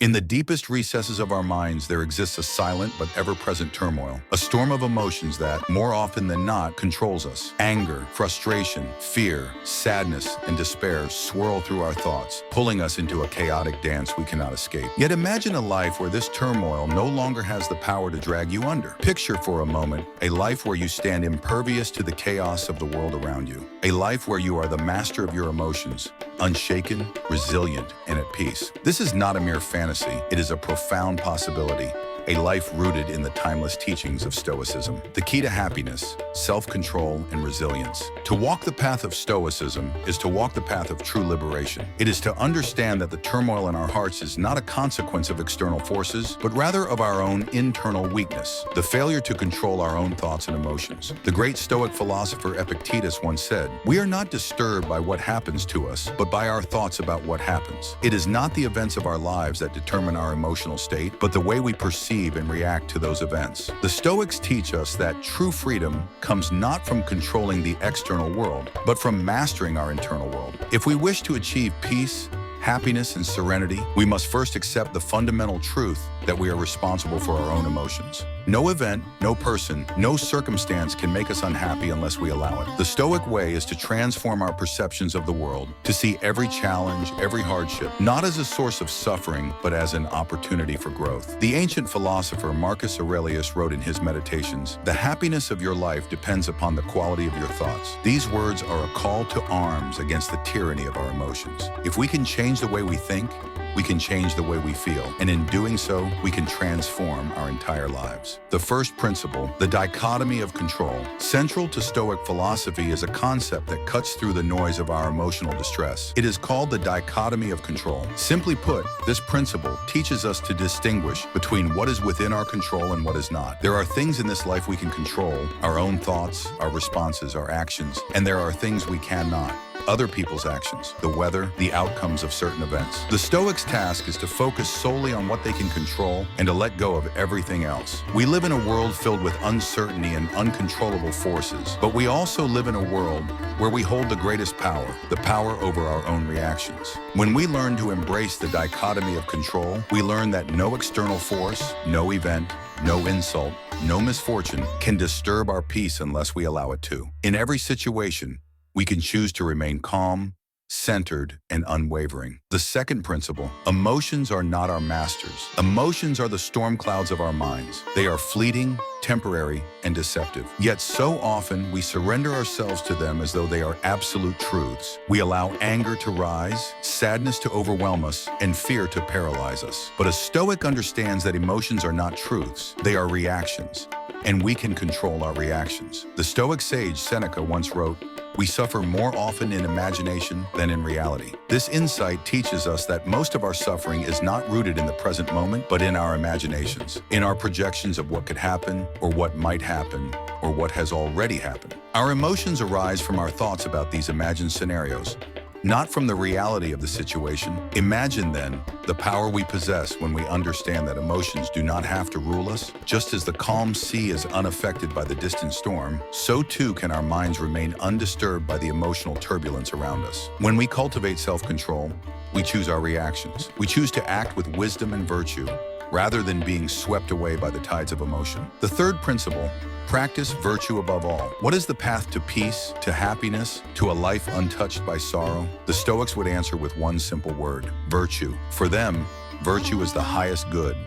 In the deepest recesses of our minds, there exists a silent but ever-present turmoil, a storm of emotions that, more often than not, controls us. Anger, frustration, fear, sadness, and despair swirl through our thoughts, pulling us into a chaotic dance we cannot escape. Yet imagine a life where this turmoil no longer has the power to drag you under. Picture for a moment a life where you stand impervious to the chaos of the world around you. A life where you are the master of your emotions, unshaken, resilient, and at peace. This is not a mere fantasy. It is a profound possibility, a life rooted in the timeless teachings of Stoicism. The key to happiness, self-control, and resilience. To walk the path of Stoicism is to walk the path of true liberation. It is to understand that the turmoil in our hearts is not a consequence of external forces, but rather of our own internal weakness, the failure to control our own thoughts and emotions. The great Stoic philosopher Epictetus once said, "We are not disturbed by what happens to us, but by our thoughts about what happens." It is not the events of our lives that determine our emotional state, but the way we perceive and react to those events. The Stoics teach us that true freedom comes not from controlling the external world, but from mastering our internal world. If we wish to achieve peace, happiness, and serenity, we must first accept the fundamental truth that we are responsible for our own emotions. No event, no person, no circumstance can make us unhappy unless we allow it. The Stoic way is to transform our perceptions of the world, to see every challenge, every hardship, not as a source of suffering, but as an opportunity for growth. The ancient philosopher Marcus Aurelius wrote in his Meditations, "The happiness of your life depends upon the quality of your thoughts." These words are a call to arms against the tyranny of our emotions. If we can change the way we think, we can change the way we feel, and in doing so, we can transform our entire lives. The first principle, the dichotomy of control. Central to Stoic philosophy is a concept that cuts through the noise of our emotional distress. It is called the dichotomy of control. Simply put, this principle teaches us to distinguish between what is within our control and what is not. There are things in this life we can control, our own thoughts, our responses, our actions, and there are things we cannot. Other people's actions, the weather, the outcomes of certain events. The Stoics' task is to focus solely on what they can control and to let go of everything else. We live in a world filled with uncertainty and uncontrollable forces, but we also live in a world where we hold the greatest power, the power over our own reactions. When we learn to embrace the dichotomy of control, we learn that no external force, no event, no insult, no misfortune can disturb our peace unless we allow it to. In every situation, we can choose to remain calm, centered, and unwavering. The second principle, emotions are not our masters. Emotions are the storm clouds of our minds. They are fleeting, temporary, and deceptive. Yet so often we surrender ourselves to them as though they are absolute truths. We allow anger to rise, sadness to overwhelm us, and fear to paralyze us. But a Stoic understands that emotions are not truths. They are reactions, and we can control our reactions. The Stoic sage Seneca once wrote, "We suffer more often in imagination than in reality." This insight teaches us that most of our suffering is not rooted in the present moment, but in our imaginations, in our projections of what could happen, or what might happen, or what has already happened. Our emotions arise from our thoughts about these imagined scenarios, not from the reality of the situation. Imagine, then, the power we possess when we understand that emotions do not have to rule us. Just as the calm sea is unaffected by the distant storm, so too can our minds remain undisturbed by the emotional turbulence around us. When we cultivate self-control, we choose our reactions. We choose to act with wisdom and virtue, rather than being swept away by the tides of emotion. The third principle, practice virtue above all. What is the path to peace, to happiness, to a life untouched by sorrow? The Stoics would answer with one simple word, virtue. For them, virtue is the highest good,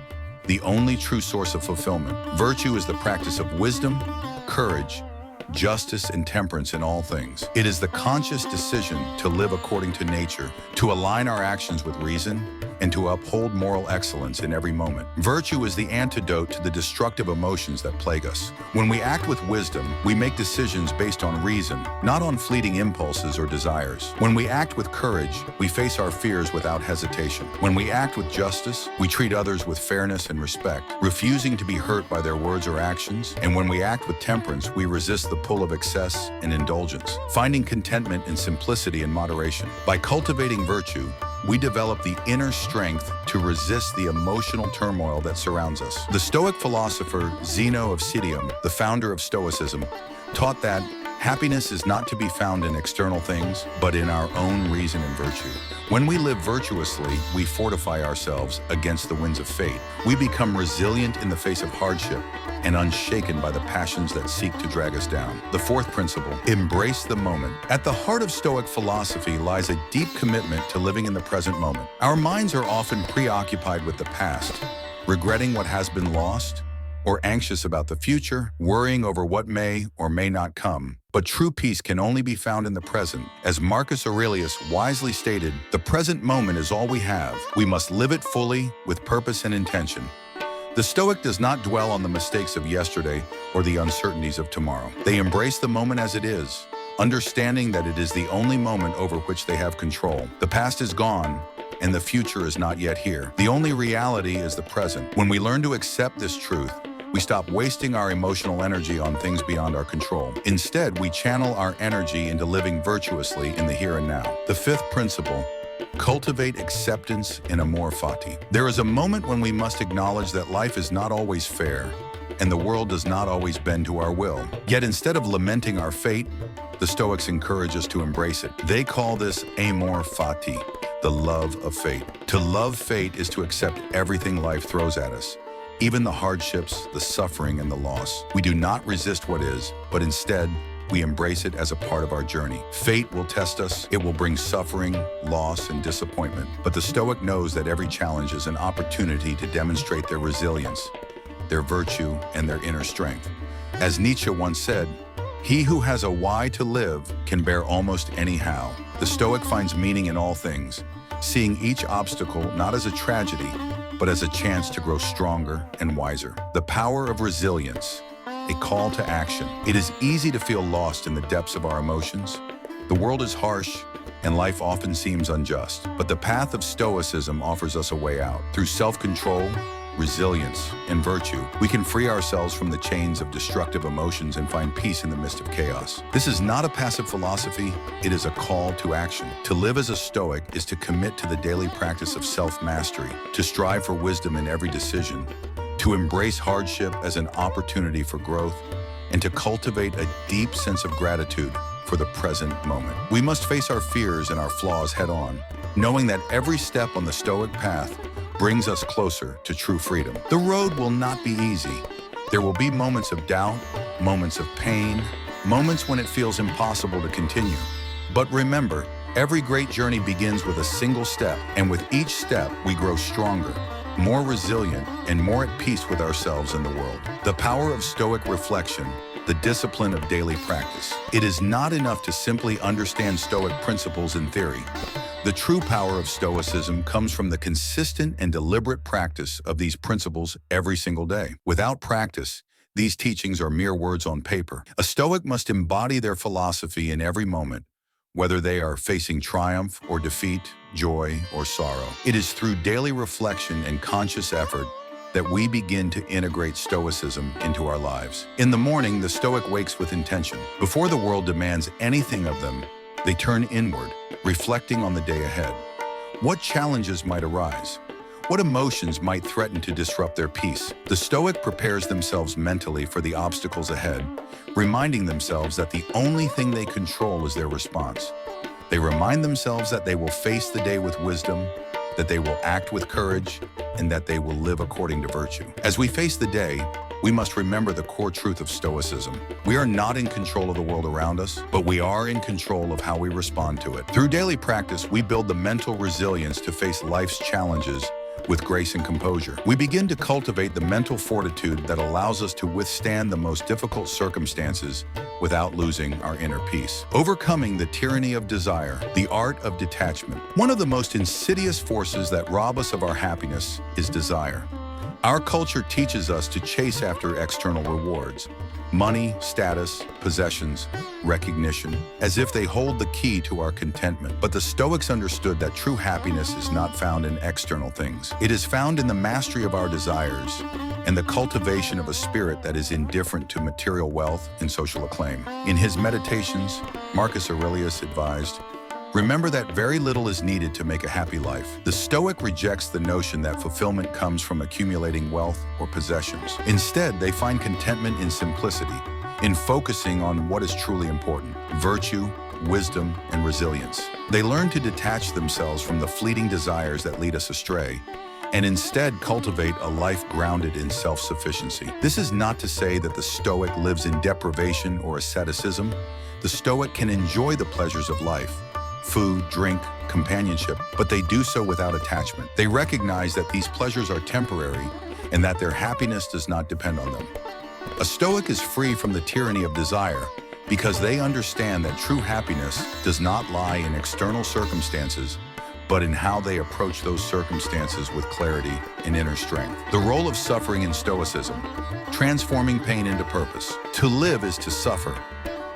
the only true source of fulfillment. Virtue is the practice of wisdom, courage, justice, and temperance in all things. It is the conscious decision to live according to nature, to align our actions with reason, and to uphold moral excellence in every moment. Virtue is the antidote to the destructive emotions that plague us. When we act with wisdom, we make decisions based on reason, not on fleeting impulses or desires. When we act with courage, we face our fears without hesitation. When we act with justice, we treat others with fairness and respect, refusing to be hurt by their words or actions. And when we act with temperance, we resist the pull of excess and indulgence, finding contentment in simplicity and moderation. By cultivating virtue, we develop the inner strength to resist the emotional turmoil that surrounds us. The Stoic philosopher Zeno of Citium, the founder of Stoicism, taught that Happiness is not to be found in external things, but in our own reason and virtue. When we live virtuously, we fortify ourselves against the winds of fate. We become resilient in the face of hardship and unshaken by the passions that seek to drag us down. The fourth principle, embrace the moment. At the heart of Stoic philosophy lies a deep commitment to living in the present moment. Our minds are often preoccupied with the past, regretting what has been lost, or anxious about the future, worrying over what may or may not come. But true peace can only be found in the present. As Marcus Aurelius wisely stated, the present moment is all we have. We must live it fully with purpose and intention. The Stoic does not dwell on the mistakes of yesterday or the uncertainties of tomorrow. They embrace the moment as it is, understanding that it is the only moment over which they have control. The past is gone, and the future is not yet here. The only reality is the present. When we learn to accept this truth, we stop wasting our emotional energy on things beyond our control. Instead, we channel our energy into living virtuously in the here and now. The fifth principle, cultivate acceptance in amor fati. There is a moment when we must acknowledge that life is not always fair, and the world does not always bend to our will. Yet instead of lamenting our fate, the Stoics encourage us to embrace it. They call this amor fati, the love of fate. To love fate is to accept everything life throws at us, even the hardships, the suffering, and the loss. We do not resist what is, but instead, we embrace it as a part of our journey. Fate will test us. It will bring suffering, loss, and disappointment. But the Stoic knows that every challenge is an opportunity to demonstrate their resilience, their virtue, and their inner strength. As Nietzsche once said, "He who has a why to live can bear almost any how." The Stoic finds meaning in all things, seeing each obstacle not as a tragedy, but as a chance to grow stronger and wiser. The power of resilience, a call to action. It is easy to feel lost in the depths of our emotions. The world is harsh, and life often seems unjust. But the path of Stoicism offers us a way out. Through self-control, resilience, and virtue, we can free ourselves from the chains of destructive emotions and find peace in the midst of chaos. This is not a passive philosophy, it is a call to action. To live as a Stoic is to commit to the daily practice of self-mastery, to strive for wisdom in every decision, to embrace hardship as an opportunity for growth, and to cultivate a deep sense of gratitude for the present moment. We must face our fears and our flaws head-on, knowing that every step on the Stoic path brings us closer to true freedom. The road will not be easy. There will be moments of doubt, moments of pain, moments when it feels impossible to continue. But remember, every great journey begins with a single step, and with each step, we grow stronger, more resilient, and more at peace with ourselves and the world. The power of Stoic reflection, the discipline of daily practice. It is not enough to simply understand Stoic principles in theory. The true power of Stoicism comes from the consistent and deliberate practice of these principles every single day. Without practice, these teachings are mere words on paper. A Stoic must embody their philosophy in every moment, whether they are facing triumph or defeat, joy or sorrow. It is through daily reflection and conscious effort that we begin to integrate Stoicism into our lives. In the morning, the Stoic wakes with intention. Before the world demands anything of them, they turn inward, reflecting on the day ahead. What challenges might arise? What emotions might threaten to disrupt their peace? The Stoic prepares themselves mentally for the obstacles ahead, reminding themselves that the only thing they control is their response. They remind themselves that they will face the day with wisdom, that they will act with courage, and that they will live according to virtue. As we face the day, we must remember the core truth of Stoicism. We are not in control of the world around us, but we are in control of how we respond to it. Through daily practice, we build the mental resilience to face life's challenges with grace and composure. We begin to cultivate the mental fortitude that allows us to withstand the most difficult circumstances without losing our inner peace. Overcoming the tyranny of desire, the art of detachment. One of the most insidious forces that rob us of our happiness is desire. Our culture teaches us to chase after external rewards, money, status, possessions, recognition, as if they hold the key to our contentment. But the Stoics understood that true happiness is not found in external things. It is found in the mastery of our desires and the cultivation of a spirit that is indifferent to material wealth and social acclaim. In his Meditations, Marcus Aurelius advised, "Remember that very little is needed to make a happy life." The Stoic rejects the notion that fulfillment comes from accumulating wealth or possessions. Instead, they find contentment in simplicity, in focusing on what is truly important: virtue, wisdom, and resilience. They learn to detach themselves from the fleeting desires that lead us astray, and instead cultivate a life grounded in self-sufficiency. This is not to say that the Stoic lives in deprivation or asceticism. The Stoic can enjoy the pleasures of life, food, drink, companionship, but they do so without attachment. They recognize that these pleasures are temporary and that their happiness does not depend on them. A Stoic is free from the tyranny of desire because they understand that true happiness does not lie in external circumstances, but in how they approach those circumstances with clarity and inner strength. The role of suffering in Stoicism: transforming pain into purpose. To live is to suffer.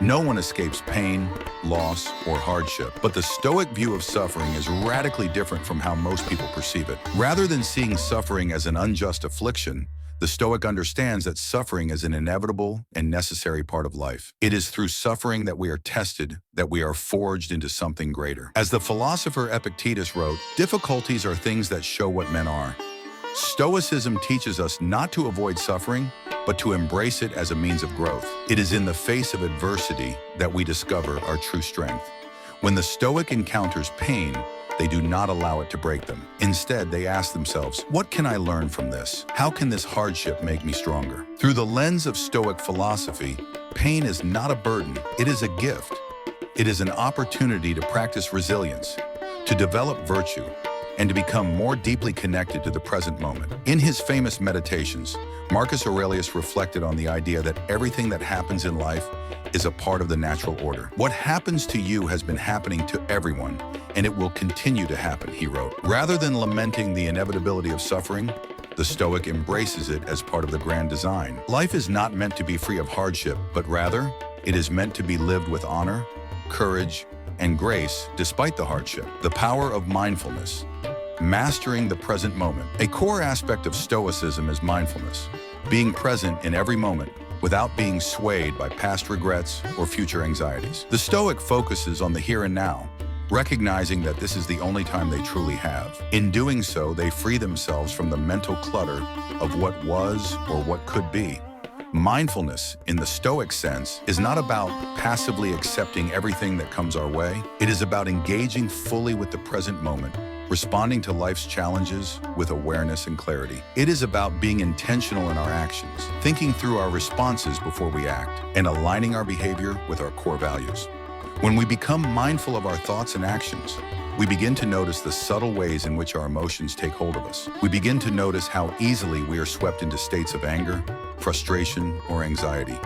No one escapes pain, loss, or hardship, but the Stoic view of suffering is radically different from how most people perceive it. Rather than seeing suffering as an unjust affliction, the Stoic understands that suffering is an inevitable and necessary part of life. It is through suffering that we are tested, that we are forged into something greater. As the philosopher Epictetus wrote, "Difficulties are things that show what men are." Stoicism teaches us not to avoid suffering, but to embrace it as a means of growth. It is in the face of adversity that we discover our true strength. When the Stoic encounters pain, they do not allow it to break them. Instead, they ask themselves, what can I learn from this? How can this hardship make me stronger? Through the lens of Stoic philosophy, pain is not a burden, it is a gift. It is an opportunity to practice resilience, to develop virtue, and to become more deeply connected to the present moment. In his famous Meditations, Marcus Aurelius reflected on the idea that everything that happens in life is a part of the natural order. What happens to you has been happening to everyone, and it will continue to happen, he wrote. Rather than lamenting the inevitability of suffering, the Stoic embraces it as part of the grand design. Life is not meant to be free of hardship, but rather, it is meant to be lived with honor, courage, and grace despite the hardship. The power of mindfulness. Mastering the present moment. A core aspect of Stoicism is mindfulness, being present in every moment without being swayed by past regrets or future anxieties. The Stoic focuses on the here and now, recognizing that this is the only time they truly have. In doing so, they free themselves from the mental clutter of what was or what could be. Mindfulness, in the Stoic sense, is not about passively accepting everything that comes our way. It is about engaging fully with the present moment, responding to life's challenges with awareness and clarity. It is about being intentional in our actions, thinking through our responses before we act, and aligning our behavior with our core values. When we become mindful of our thoughts and actions, we begin to notice the subtle ways in which our emotions take hold of us. We begin to notice how easily we are swept into states of anger, frustration, or anxiety.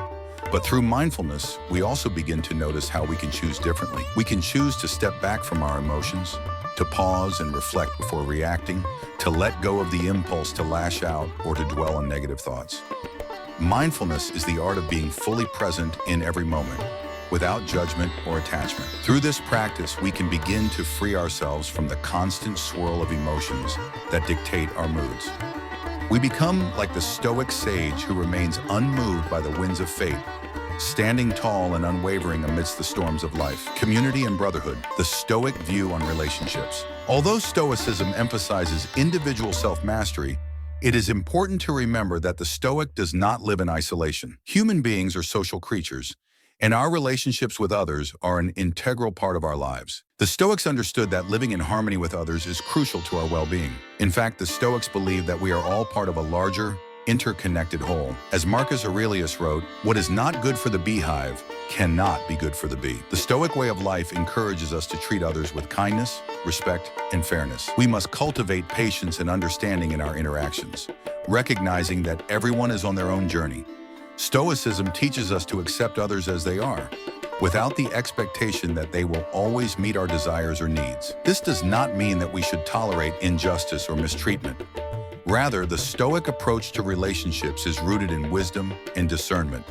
But through mindfulness, we also begin to notice how we can choose differently. We can choose to step back from our emotions, to pause and reflect before reacting, to let go of the impulse to lash out or to dwell on negative thoughts. Mindfulness is the art of being fully present in every moment, without judgment or attachment. Through this practice, we can begin to free ourselves from the constant swirl of emotions that dictate our moods. We become like the Stoic sage who remains unmoved by the winds of fate, standing tall and unwavering amidst the storms of life. Community and brotherhood, the Stoic view on relationships. Although Stoicism emphasizes individual self-mastery, it is important to remember that the Stoic does not live in isolation. Human beings are social creatures, and our relationships with others are an integral part of our lives. The Stoics understood that living in harmony with others is crucial to our well-being. In fact, the Stoics believe that we are all part of a larger, interconnected whole. As Marcus Aurelius wrote, "What is not good for the beehive cannot be good for the bee." The Stoic way of life encourages us to treat others with kindness, respect, and fairness. We must cultivate patience and understanding in our interactions, recognizing that everyone is on their own journey. Stoicism teaches us to accept others as they are, without the expectation that they will always meet our desires or needs. This does not mean that we should tolerate injustice or mistreatment. Rather, the Stoic approach to relationships is rooted in wisdom and discernment.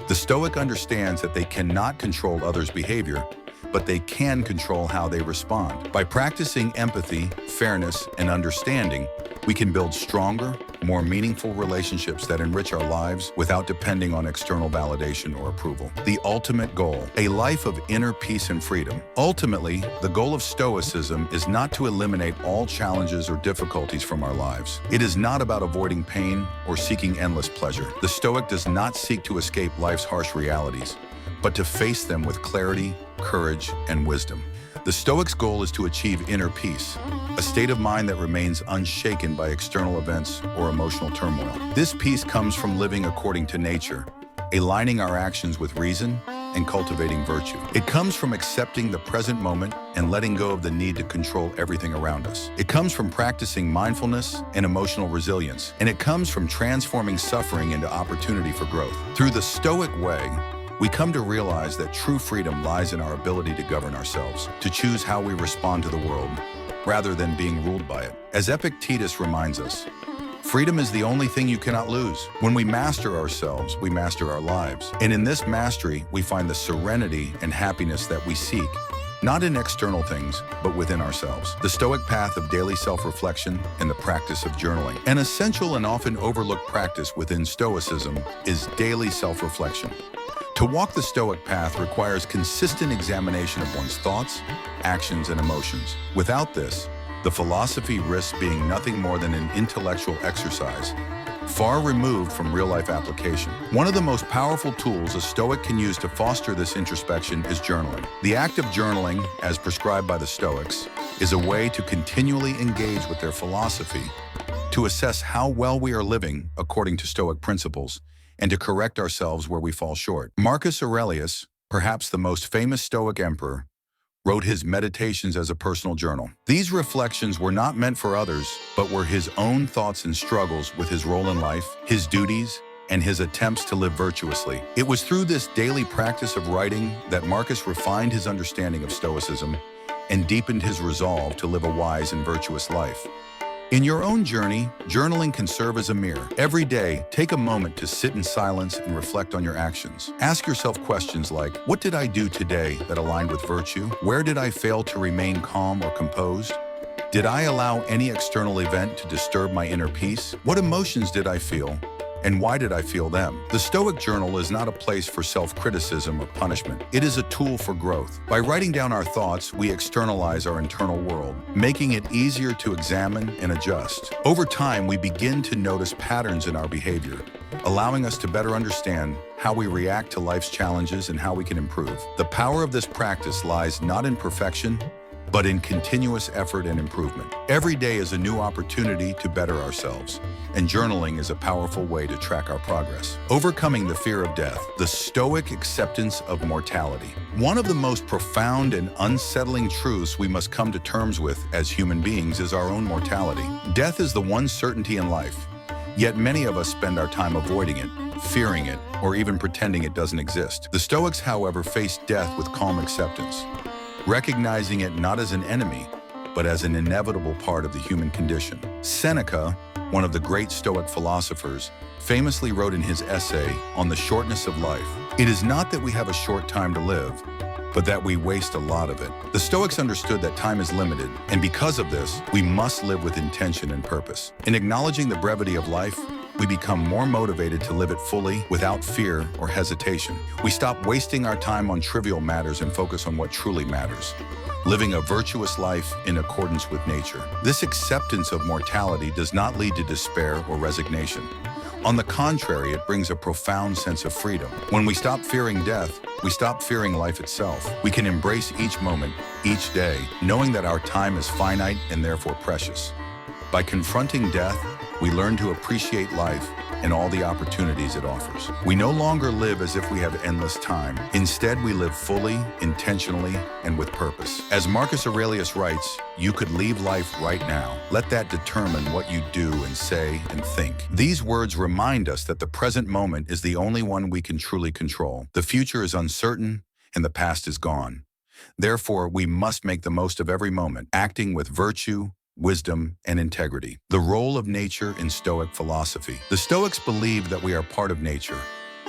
The Stoic understands that they cannot control others' behavior, but they can control how they respond. By practicing empathy, fairness, and understanding, We can build stronger, more meaningful relationships that enrich our lives without depending on external validation or approval. The ultimate goal, a life of inner peace and freedom. Ultimately, the goal of Stoicism is not to eliminate all challenges or difficulties from our lives. It is not about avoiding pain or seeking endless pleasure. The Stoic does not seek to escape life's harsh realities, but to face them with clarity, courage, and wisdom. The Stoic's goal is to achieve inner peace, a state of mind that remains unshaken by external events or emotional turmoil. This peace comes from living according to nature, aligning our actions with reason, and cultivating virtue. It comes from accepting the present moment and letting go of the need to control everything around us. It comes from practicing mindfulness and emotional resilience, and it comes from transforming suffering into opportunity for growth. Through the Stoic way, we come to realize that true freedom lies in our ability to govern ourselves, to choose how we respond to the world, rather than being ruled by it. As Epictetus reminds us, freedom is the only thing you cannot lose. When we master ourselves, we master our lives. And in this mastery, we find the serenity and happiness that we seek, not in external things, but within ourselves. The Stoic path of daily self-reflection and the practice of journaling. An essential and often overlooked practice within Stoicism is daily self-reflection. To walk the Stoic path requires consistent examination of one's thoughts, actions, and emotions. Without this, the philosophy risks being nothing more than an intellectual exercise, far removed from real-life application. One of the most powerful tools a Stoic can use to foster this introspection is journaling. The act of journaling, as prescribed by the Stoics, is a way to continually engage with their philosophy, to assess how well we are living according to Stoic principles, and to correct ourselves where we fall short. Marcus Aurelius, perhaps the most famous Stoic emperor, wrote his meditations as a personal journal. These reflections were not meant for others, but were his own thoughts and struggles with his role in life, his duties, and his attempts to live virtuously. It was through this daily practice of writing that Marcus refined his understanding of Stoicism and deepened his resolve to live a wise and virtuous life. In your own journey, journaling can serve as a mirror. Every day, take a moment to sit in silence and reflect on your actions. Ask yourself questions like, what did I do today that aligned with virtue? Where did I fail to remain calm or composed? Did I allow any external event to disturb my inner peace? What emotions did I feel? And why did I feel them? The Stoic journal is not a place for self-criticism or punishment. It is a tool for growth. By writing down our thoughts, we externalize our internal world, making it easier to examine and adjust. Over time, we begin to notice patterns in our behavior, allowing us to better understand how we react to life's challenges and how we can improve. The power of this practice lies not in perfection, but in continuous effort and improvement. Every day is a new opportunity to better ourselves, and journaling is a powerful way to track our progress. Overcoming the fear of death, the Stoic acceptance of mortality. One of the most profound and unsettling truths we must come to terms with as human beings is our own mortality. Death is the one certainty in life, yet many of us spend our time avoiding it, fearing it, or even pretending it doesn't exist. The Stoics, however, face death with calm acceptance, recognizing it not as an enemy, but as an inevitable part of the human condition. Seneca, one of the great Stoic philosophers, famously wrote in his essay on the shortness of life, "It is not that we have a short time to live, but that we waste a lot of it." The Stoics understood that time is limited, and because of this, we must live with intention and purpose. In acknowledging the brevity of life, we become more motivated to live it fully without fear or hesitation. We stop wasting our time on trivial matters and focus on what truly matters, living a virtuous life in accordance with nature. This acceptance of mortality does not lead to despair or resignation. On the contrary, it brings a profound sense of freedom. When we stop fearing death, we stop fearing life itself. We can embrace each moment, each day, knowing that our time is finite and therefore precious. By confronting death, we learn to appreciate life and all the opportunities it offers. We no longer live as if we have endless time. Instead, we live fully, intentionally, and with purpose. As Marcus Aurelius writes, "You could leave life right now. Let that determine what you do and say and think." These words remind us that the present moment is the only one we can truly control. The future is uncertain, and the past is gone. Therefore, we must make the most of every moment, acting with virtue, wisdom, and integrity. The role of nature in Stoic philosophy. The Stoics believed that we are part of nature,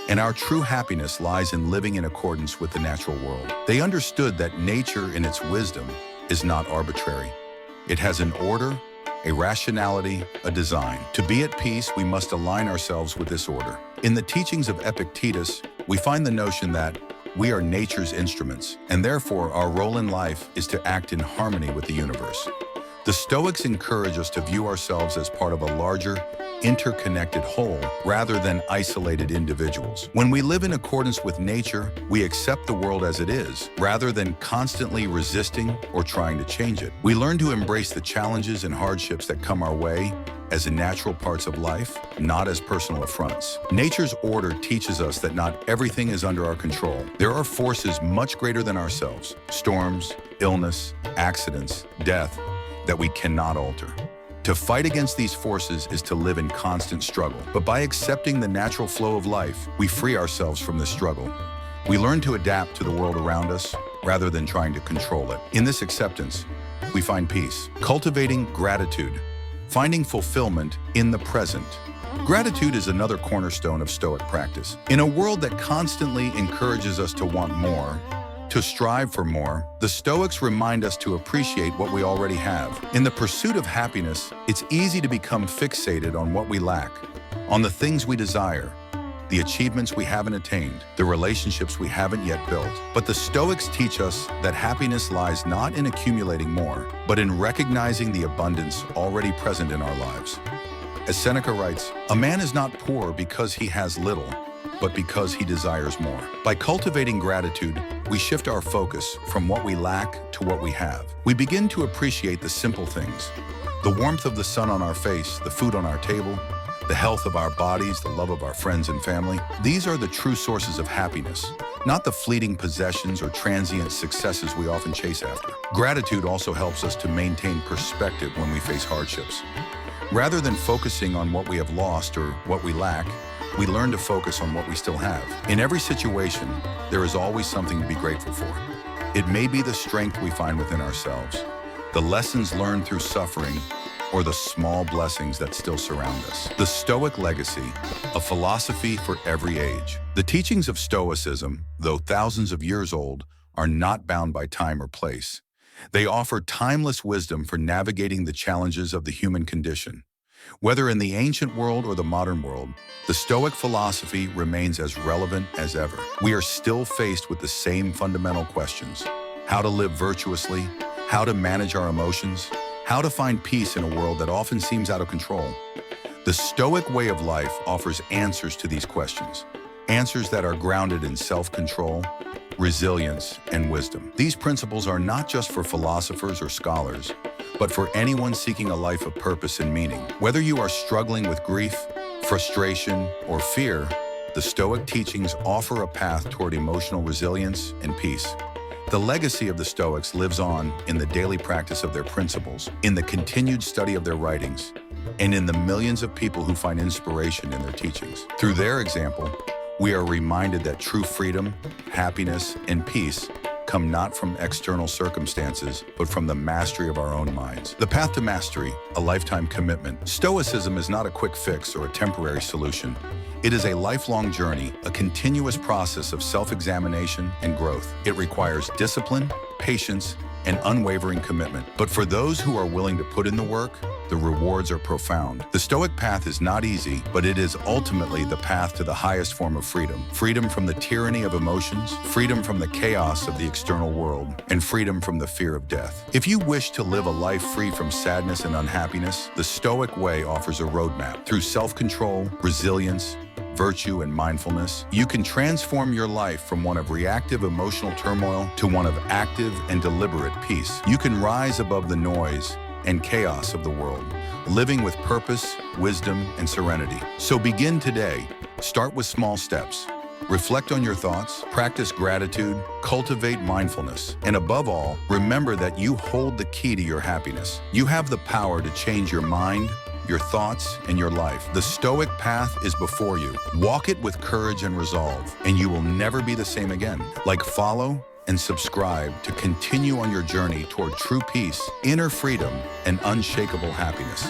and our true happiness lies in living in accordance with the natural world. They understood that nature in its wisdom is not arbitrary. It has an order, a rationality, a design. To be at peace, we must align ourselves with this order. In the teachings of Epictetus, we find the notion that we are nature's instruments, and therefore our role in life is to act in harmony with the universe. The Stoics encourage us to view ourselves as part of a larger, interconnected whole rather than isolated individuals. When we live in accordance with nature, we accept the world as it is, rather than constantly resisting or trying to change it. We learn to embrace the challenges and hardships that come our way as natural parts of life, not as personal affronts. Nature's order teaches us that not everything is under our control. There are forces much greater than ourselves, storms, illness, accidents, death, that we cannot alter. To fight against these forces is to live in constant struggle. But by accepting the natural flow of life, we free ourselves from this struggle. We learn to adapt to the world around us rather than trying to control it. In this acceptance, we find peace. Cultivating gratitude, finding fulfillment in the present. Gratitude is another cornerstone of Stoic practice. In a world that constantly encourages us to want more, to strive for more, the Stoics remind us to appreciate what we already have. In the pursuit of happiness, it's easy to become fixated on what we lack, on the things we desire, the achievements we haven't attained, the relationships we haven't yet built. But the Stoics teach us that happiness lies not in accumulating more, but in recognizing the abundance already present in our lives. As Seneca writes, "A man is not poor because he has little, but because he desires more." By cultivating gratitude, we shift our focus from what we lack to what we have. We begin to appreciate the simple things: the warmth of the sun on our face, the food on our table, the health of our bodies, the love of our friends and family. These are the true sources of happiness, not the fleeting possessions or transient successes we often chase after. Gratitude also helps us to maintain perspective when we face hardships. Rather than focusing on what we have lost or what we lack, we learn to focus on what we still have. In every situation, there is always something to be grateful for. It may be the strength we find within ourselves, the lessons learned through suffering, or the small blessings that still surround us. The Stoic legacy, a philosophy for every age. The teachings of Stoicism, though thousands of years old, are not bound by time or place. They offer timeless wisdom for navigating the challenges of the human condition. Whether in the ancient world or the modern world, the Stoic philosophy remains as relevant as ever. We are still faced with the same fundamental questions: how to live virtuously, how to manage our emotions, how to find peace in a world that often seems out of control. The Stoic way of life offers answers to these questions, answers that are grounded in self-control, resilience, and wisdom. These principles are not just for philosophers or scholars, but for anyone seeking a life of purpose and meaning. Whether you are struggling with grief, frustration, or fear, the Stoic teachings offer a path toward emotional resilience and peace. The legacy of the Stoics lives on in the daily practice of their principles, in the continued study of their writings, and in the millions of people who find inspiration in their teachings. Through their example, we are reminded that true freedom, happiness, and peace come not from external circumstances, but from the mastery of our own minds. The path to mastery, a lifetime commitment. Stoicism is not a quick fix or a temporary solution. It is a lifelong journey, a continuous process of self-examination and growth. It requires discipline, patience, and unwavering commitment. But for those who are willing to put in the work, the rewards are profound. The Stoic path is not easy, but it is ultimately the path to the highest form of freedom. Freedom from the tyranny of emotions, freedom from the chaos of the external world, and freedom from the fear of death. If you wish to live a life free from sadness and unhappiness, the Stoic way offers a roadmap. Through self-control, resilience, virtue, and mindfulness, you can transform your life from one of reactive emotional turmoil to one of active and deliberate peace. You can rise above the noise and chaos of the world, living with purpose, wisdom, and serenity. So begin today. Start with small steps. Reflect on your thoughts, practice gratitude, cultivate mindfulness, and above all, remember that you hold the key to your happiness. You have the power to change your mind, your thoughts, and your life. The Stoic path is before you. Walk it with courage and resolve, and you will never be the same again. Follow, and subscribe to continue on your journey toward true peace, inner freedom, and unshakable happiness.